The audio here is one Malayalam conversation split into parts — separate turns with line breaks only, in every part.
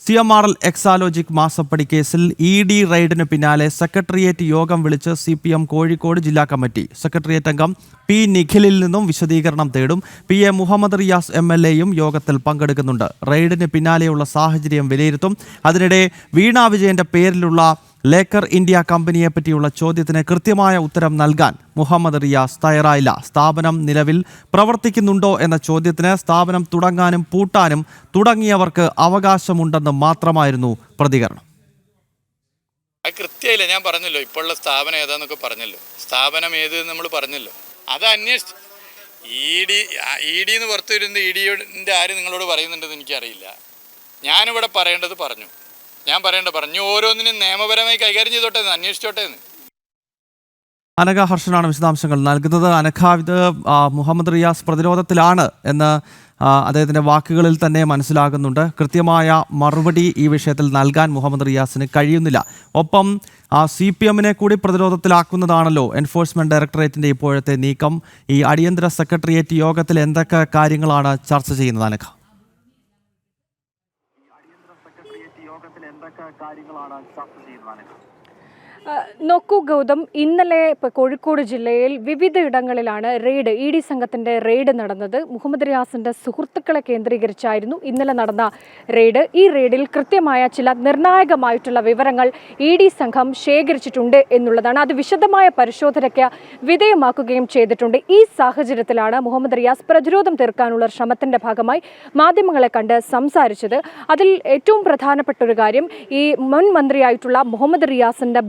CMRL എക്സാലോജിക് മാസപ്പടി കേസിൽ ED റെയ്ഡിന് പിന്നാലെ സെക്രട്ടേറിയറ്റ് യോഗം വിളിച്ച് CPM കോഴിക്കോട് ജില്ലാ കമ്മിറ്റി. സെക്രട്ടേറിയറ്റ് അംഗം P. നിഖിലിൽ നിന്നും വിശദീകരണം തേടും. PA മുഹമ്മദ് റിയാസ് MLA-യും യോഗത്തിൽ പങ്കെടുക്കുന്നുണ്ട്. റെയ്ഡിന് പിന്നാലെയുള്ള സാഹചര്യം വിലയിരുത്തും. അതിനിടെ വീണ വിജയന്റെ പേരിലുള്ള ലേക്കർ ഇന്ത്യ കമ്പനിയെ പറ്റിയുള്ള ചോദ്യത്തിന് കൃത്യമായ ഉത്തരം നൽകാൻ മുഹമ്മദ് റിയാസ് തയ്യാറായില്ല. സ്ഥാപനം നിലവിൽ പ്രവർത്തിക്കുന്നുണ്ടോ എന്ന ചോദ്യത്തിന് സ്ഥാപനം തുടങ്ങാനും പൂട്ടാനും തുടങ്ങിയവർക്ക് അവകാശമുണ്ടെന്ന് മാത്രമായിരുന്നു പ്രതികരണം.
കൃത്യമില്ല, ഞാൻ പറഞ്ഞല്ലോ, ഇപ്പോഴുള്ള സ്ഥാപനം ഏതാന്നൊക്കെ പറഞ്ഞല്ലോ, സ്ഥാപനം ഏത് നമ്മൾ പറഞ്ഞല്ലോ, അത് അന്വേഷിച്ച് ED എന്ന് പുറത്തു വരുന്നത് ED-ന്റെ ആര് നിങ്ങളോട് പറയുന്നുണ്ടെന്ന് എനിക്കറിയില്ല. ഞാനിവിടെ പറയേണ്ടത് പറഞ്ഞു, ഞാൻ പറഞ്ഞു, ഓരോന്നിനും നിയമപരമായി കൈകാര്യം ചെയ്തോട്ടെ, അന്വേഷിച്ചോട്ടെ.
അനഘ ഹർഷനാണ് വിശദാംശങ്ങൾ നൽകുന്നത്. അനഘ, ഇത് മുഹമ്മദ് റിയാസ് പ്രതിരോധത്തിലാണ് എന്ന് അദ്ദേഹത്തിന്റെ വാക്കുകളിൽ തന്നെ മനസ്സിലാകുന്നുണ്ട്. കൃത്യമായ മറുപടി ഈ വിഷയത്തിൽ നൽകാൻ മുഹമ്മദ് റിയാസിന് കഴിയുന്നില്ല. ഒപ്പം CPM-നെ കൂടി പ്രതിരോധത്തിലാക്കുന്നതാണല്ലോ എൻഫോഴ്സ്മെന്റ് ഡയറക്ടറേറ്റിന്റെ ഇപ്പോഴത്തെ നീക്കം. ഈ അടിയന്തര സെക്രട്ടേറിയറ്റ് യോഗത്തിൽ എന്തൊക്കെ കാര്യങ്ങളാണ് ചർച്ച ചെയ്യുന്നത് അനഘ?
നോക്കൂ ഗൗതം, ഇന്നലെ കോഴിക്കോട് ജില്ലയിൽ വിവിധ ഇടങ്ങളിലാണ് റെയ്ഡ്, ED സംഘത്തിന്റെ റെയ്ഡ് നടന്നത്. മുഹമ്മദ് റിയാസിന്റെ സുഹൃത്തുക്കളെ കേന്ദ്രീകരിച്ചായിരുന്നു ഇന്നലെ നടന്ന റെയ്ഡ്. ഈ റെയ്ഡിൽ കൃത്യമായ ചില നിർണായകമായിട്ടുള്ള വിവരങ്ങൾ ED സംഘം ശേഖരിച്ചിട്ടുണ്ട് എന്നുള്ളതാണ്. അത് വിശദമായ പരിശോധനയ്ക്ക് വിധേയമാക്കുകയും ചെയ്തിട്ടുണ്ട്. ഈ സാഹചര്യത്തിലാണ് മുഹമ്മദ് റിയാസ് പ്രതിരോധം തീർക്കാനുള്ള ശ്രമത്തിന്റെ ഭാഗമായി മാധ്യമങ്ങളെ കണ്ട് സംസാരിച്ചത്. അതിൽ ഏറ്റവും പ്രധാനപ്പെട്ട ഒരു കാര്യം, ഈ മുൻ മന്ത്രിയായിട്ടുള്ള മുഹമ്മദ് റിയാസിന്റെ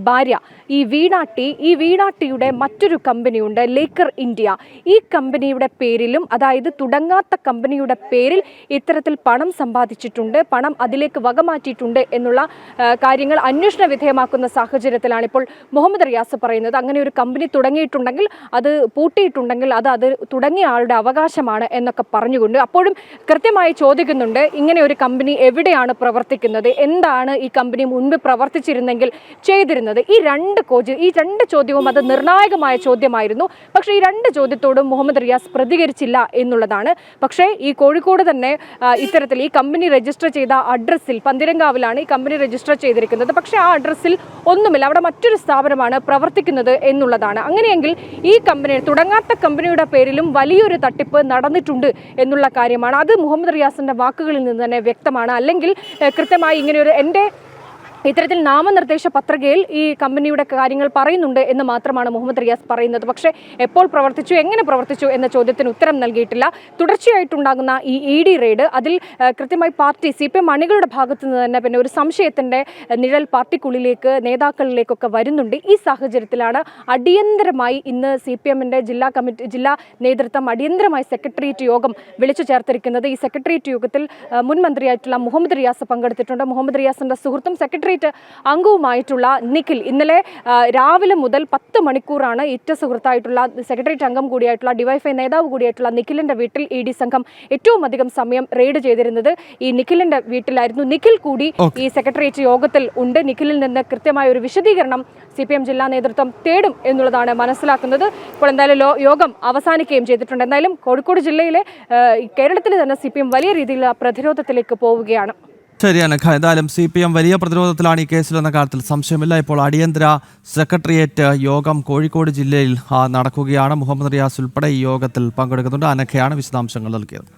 ഈ വീണ ടിയുടെ മറ്റൊരു കമ്പനിയുണ്ട്, ലേക്കർ ഇന്ത്യ. ഈ കമ്പനിയുടെ പേരിലും, അതായത് തുടങ്ങാത്ത കമ്പനിയുടെ പേരിൽ ഇത്തരത്തിൽ പണം സമ്പാദിച്ചിട്ടുണ്ട്, പണം അതിലേക്ക് വകമാറ്റിയിട്ടുണ്ട് എന്നുള്ള കാര്യങ്ങൾ അന്വേഷണ വിധേയമാക്കുന്ന സാഹചര്യത്തിലാണ് ഇപ്പോൾ മുഹമ്മദ് റിയാസ് പറയുന്നത്. അങ്ങനെ ഒരു കമ്പനി തുടങ്ങിയിട്ടുണ്ടെങ്കിൽ, അത് പൂട്ടിയിട്ടുണ്ടെങ്കിൽ അത് തുടങ്ങിയ ആളുടെ അവകാശമാണ് എന്നൊക്കെ പറഞ്ഞുകൊണ്ട് അപ്പോഴും കൃത്യമായി ചോദിക്കുന്നുണ്ട്, ഇങ്ങനെ ഒരു കമ്പനി എവിടെയാണ് പ്രവർത്തിക്കുന്നത്, എന്താണ് ഈ കമ്പനി മുൻപ് പ്രവർത്തിച്ചിരുന്നെങ്കിൽ ചെയ്തിരുന്നത്. ഈ രണ്ട് ചോദ്യവും അത് നിർണായകമായ ചോദ്യമായിരുന്നു. പക്ഷേ ഈ രണ്ട് ചോദ്യത്തോടും മുഹമ്മദ് റിയാസ് പ്രതികരിച്ചില്ല എന്നുള്ളതാണ്. പക്ഷേ ഈ കോഴിക്കോട് തന്നെ ഇത്തരത്തിൽ ഈ കമ്പനി രജിസ്റ്റർ ചെയ്ത അഡ്രസ്സിൽ, പന്തിരങ്കാവിലാണ് ഈ കമ്പനി രജിസ്റ്റർ ചെയ്തിരിക്കുന്നത്, പക്ഷേ ആ അഡ്രസ്സിൽ ഒന്നുമില്ല, അവിടെ മറ്റൊരു സ്ഥാപനമാണ് പ്രവർത്തിക്കുന്നത് എന്നുള്ളതാണ്. അങ്ങനെയെങ്കിൽ ഈ കമ്പനി, തുടങ്ങാത്ത കമ്പനിയുടെ പേരിലും വലിയൊരു തട്ടിപ്പ് നടന്നിട്ടുണ്ട് എന്നുള്ള കാര്യമാണ്. അത് മുഹമ്മദ് റിയാസിന്റെ വാക്കുകളിൽ നിന്ന് തന്നെ വ്യക്തമാണ്. അല്ലെങ്കിൽ കൃത്യമായി ഇങ്ങനെയൊരു ഇത്തരത്തിൽ നാമനിർദ്ദേശ പത്രികയിൽ ഈ കമ്പനിയുടെ കാര്യങ്ങൾ പറയുന്നുണ്ട് എന്ന് മാത്രമാണ് മുഹമ്മദ് റിയാസ് പറയുന്നത്. പക്ഷേ എപ്പോൾ പ്രവർത്തിച്ചു, എങ്ങനെ പ്രവർത്തിച്ചു എന്ന ചോദ്യത്തിന് ഉത്തരം നൽകിയിട്ടില്ല. തുടർച്ചയായിട്ടുണ്ടാകുന്ന ഈ ED റെയ്ഡ്, അതിൽ കൃത്യമായി പാർട്ടി CPM അണികളുടെ ഭാഗത്തു നിന്ന് തന്നെ പിന്നെ ഒരു സംശയത്തിൻ്റെ നിഴൽ പാർട്ടിക്കുള്ളിലേക്ക്, നേതാക്കളിലേക്കൊക്കെ വരുന്നുണ്ട്. ഈ സാഹചര്യത്തിലാണ് അടിയന്തരമായി ഇന്ന് CPM-ന്റെ ജില്ലാ നേതൃത്വം അടിയന്തരമായി സെക്രട്ടേറിയറ്റ് യോഗം വിളിച്ചു ചേർത്തിരിക്കുന്നത്. ഈ സെക്രട്ടേറിയറ്റ് യോഗത്തിൽ മുൻ മന്ത്രിയായിട്ടുള്ള മുഹമ്മദ് റിയാസ് പങ്കെടുത്തിട്ടുണ്ട്. മുഹമ്മദ് റിയാസിന്റെ സുഹൃത്തും സെക്രട്ടേറിയറ്റ് അംഗവുമായിട്ടുള്ള നിഖിൽ ഇന്നലെ രാവിലെ മുതൽ 10 മണിക്കൂറാണ് ഏറ്റ സുഹൃത്തായിട്ടുള്ള സെക്രട്ടേറിയറ്റ് അംഗം കൂടിയായിട്ടുള്ള DYFI നേതാവ് കൂടിയായിട്ടുള്ള നിഖിലിന്റെ വീട്ടിൽ ED സംഘം ഏറ്റവും അധികം സമയം റെയ്ഡ് ചെയ്തിരുന്നത് ഈ നിഖിലിന്റെ വീട്ടിലായിരുന്നു. നിഖിൽ കൂടി ഈ സെക്രട്ടേറിയറ്റ് യോഗത്തിൽ ഉണ്ട്. നിഖിലിൽ നിന്ന് കൃത്യമായ ഒരു വിശദീകരണം CPM ജില്ലാ നേതൃത്വം തേടും എന്നുള്ളതാണ് മനസ്സിലാക്കുന്നത്. ഇപ്പോൾ എന്തായാലും യോഗം അവസാനിക്കുകയും ചെയ്തിട്ടുണ്ട്. എന്തായാലും കോഴിക്കോട് ജില്ലയിലെ, കേരളത്തിൽ തന്നെ CPM വലിയ രീതിയിലുള്ള പ്രതിരോധത്തിലേക്ക് പോവുകയാണ്.
ശരി അനഘ, എന്തായാലും CPM വലിയ പ്രതിരോധത്തിലാണ് ഈ കേസിലെന്ന കാര്യത്തിൽ സംശയമില്ല. ഇപ്പോൾ അടിയന്തര സെക്രട്ടേറിയറ്റ് യോഗം കോഴിക്കോട് ജില്ലയിൽ നടക്കുകയാണ്. മുഹമ്മദ് റിയാസ് ഉൾപ്പെടെ ഈ യോഗത്തിൽ പങ്കെടുക്കുന്നുണ്ട്. അനഘയാണ് വിശദാംശങ്ങൾ നൽകിയത്.